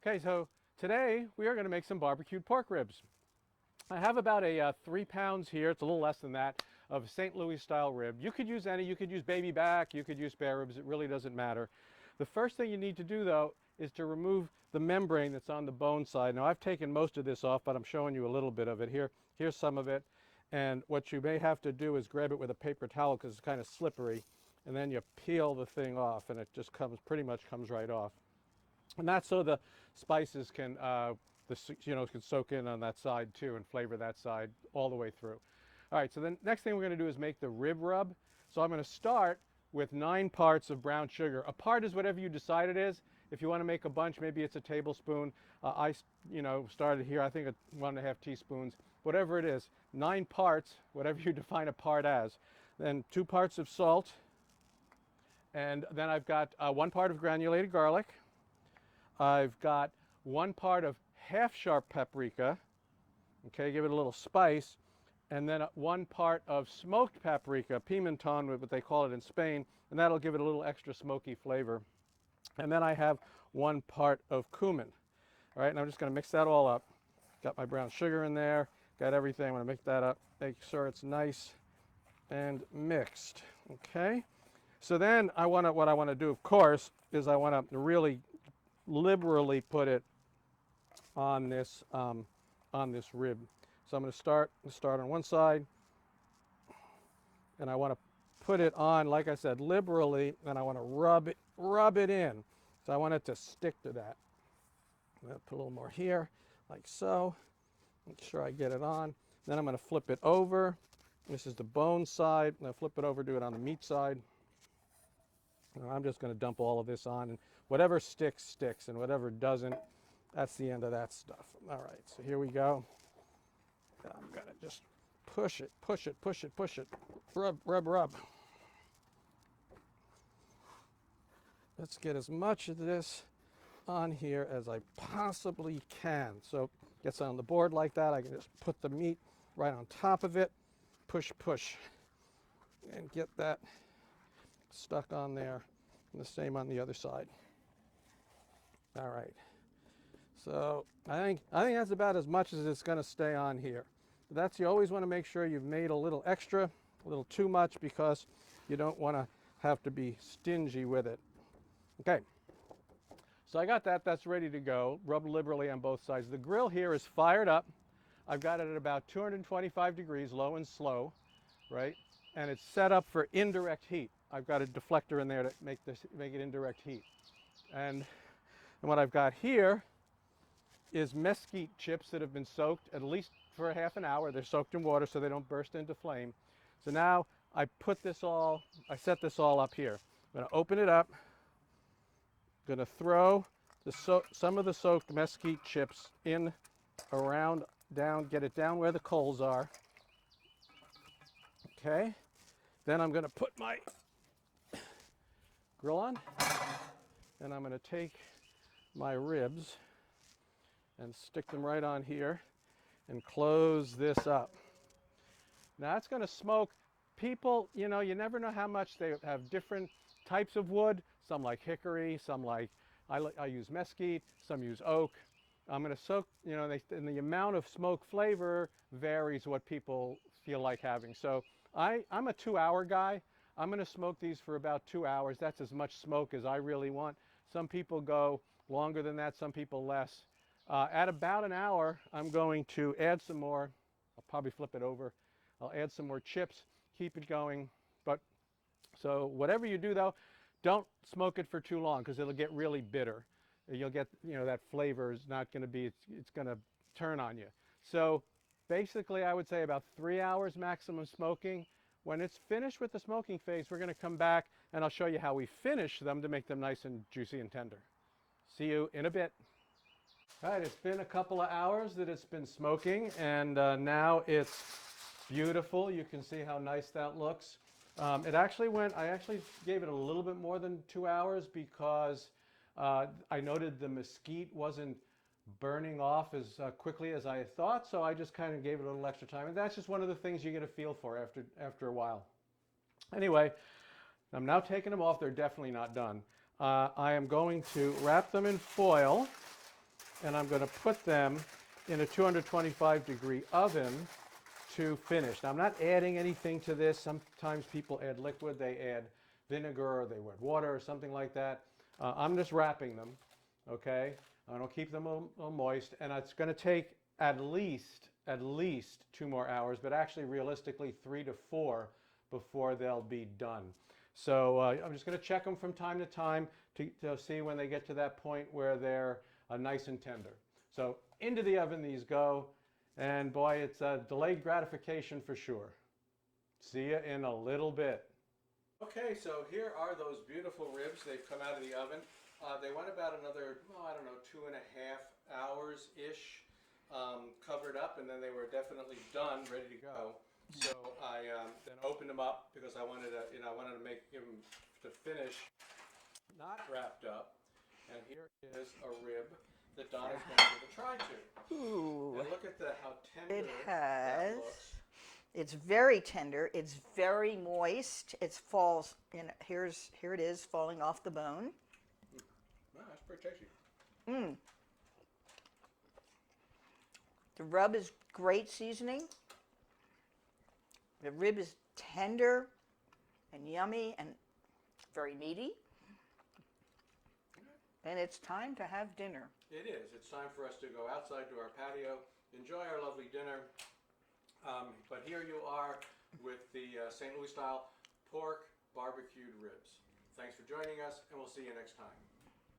Okay, so today we are going to make some barbecued pork ribs. I have about a 3 pounds here, it's a little less than that, of St. Louis style rib. You could use any, you could use baby back, you could use spare ribs, it really doesn't matter. The first thing you need to do though is to remove the membrane that's on the bone side. Now I've taken most of this off, but I'm showing you a little bit of it here. Here's some of it, and what you may have to do is grab it with a paper towel because it's kind of slippery, and then you peel the thing off and it just pretty much comes right off. And that's so the spices can, can soak in on that side too and flavor that side all the way through. All right, so the next thing we're going to do is make the rib rub. So I'm going to start with 9 parts of brown sugar. A part is whatever you decide it is. If you want to make a bunch, maybe it's a tablespoon. I started here, I think 1.5 teaspoons. Whatever it is, 9 parts, whatever you define a part as. Then 2 parts of salt. And then I've got 1 part of granulated garlic. I've got 1 part of half sharp paprika, okay, give it a little spice, and then 1 part of smoked paprika, pimenton, what they call it in Spain, and that'll give it a little extra smoky flavor. And then I have 1 part of cumin. All right, and I'm just going to mix that all up. Got my brown sugar in there, got everything. I'm going to mix that up, make sure it's nice and mixed. Okay, so then what I want to do, of course, is I want to really liberally put it on this rib. So I'm going to start on one side, and I want to put it on, like I said, liberally, and I want to rub it in. So I want it to stick to that. I'm going to put a little more here, like so. Make sure I get it on. Then I'm going to flip it over. This is the bone side. I'm going to flip it over, do it on the meat side. And I'm just going to dump all of this on, and whatever sticks, sticks, and whatever doesn't, that's the end of that stuff. All right, so here we go. I'm going to just push it, push it, push it, push it. Rub, rub, rub. Let's get as much of this on here as I possibly can. So it gets on the board like that. I can just put the meat right on top of it, push, push, and get that stuck on there, and the same on the other side. All right, so I think that's about as much as it's going to stay on here. But you always want to make sure you've made a little extra, a little too much, because you don't want to have to be stingy with it. Okay, so I got that's ready to go. Rub liberally on both sides. The grill here is fired up. I've got it at about 225 degrees, low and slow, right? And it's set up for indirect heat. I've got a deflector in there to make it indirect heat. And what I've got here is mesquite chips that have been soaked at least for a half an hour. They're soaked in water so they don't burst into flame. So now I set this all up here. I'm going to open it up. I'm going to throw some of the soaked mesquite chips in, around, down, get it down where the coals are. Okay. Then I'm going to put my grill on, and I'm going to take my ribs and stick them right on here and close this up. Now it's going to smoke. People, you never know how much. They have different types of wood. Some like hickory, some like, I use mesquite, some use oak. I'm going to soak, and the amount of smoke flavor varies what people feel like having. So I'm a 2-hour guy. I'm going to smoke these for about 2 hours. That's as much smoke as I really want. Some people go longer than that, some people less. At about an hour, I'm going to add some more. I'll probably flip it over. I'll add some more chips, keep it going. So whatever you do though, don't smoke it for too long because it'll get really bitter. You'll get, that flavor is not going to be, it's going to turn on you. So basically I would say about 3 hours maximum smoking. When it's finished with the smoking phase, we're going to come back and I'll show you how we finish them to make them nice and juicy and tender. See you in a bit. All right, it's been a couple of hours that it's been smoking, and now it's beautiful. You can see how nice that looks. I actually gave it a little bit more than 2 hours because I noted the mesquite wasn't burning off as quickly as I thought, so I just kind of gave it a little extra time. And that's just one of the things you get a feel for after a while. Anyway, I'm now taking them off. They're definitely not done. I am going to wrap them in foil and I'm going to put them in a 225-degree oven to finish. Now, I'm not adding anything to this. Sometimes people add liquid. They add vinegar or they add water or something like that. I'm just wrapping them, okay? I'm going to keep them moist, and it's going to take at least 2 more hours, but actually realistically 3 to 4 before they'll be done. So I'm just going to check them from time to time to see when they get to that point where they're nice and tender. So into the oven these go, and boy, it's a delayed gratification for sure. See you in a little bit. Okay, so here are those beautiful ribs. They've come out of the oven. They went about another, I don't know, 2.5 hours-ish covered up, and then they were definitely done, ready to go. So I then opened them up because I wanted to, I wanted to make him to finish not wrapped up. And here is a rib that Donna's going to give a try to. Ooh. And look at how tender It has. that looks. It's very tender. It's very moist. It falls. Here it is falling off the bone. Wow, that's pretty tasty. Mm. The rub is great seasoning. The rib is tender and yummy and very meaty. And it's time to have dinner. It is. It's time for us to go outside to our patio, enjoy our lovely dinner. But here you are with the St. Louis style pork barbecued ribs. Thanks for joining us, and we'll see you next time.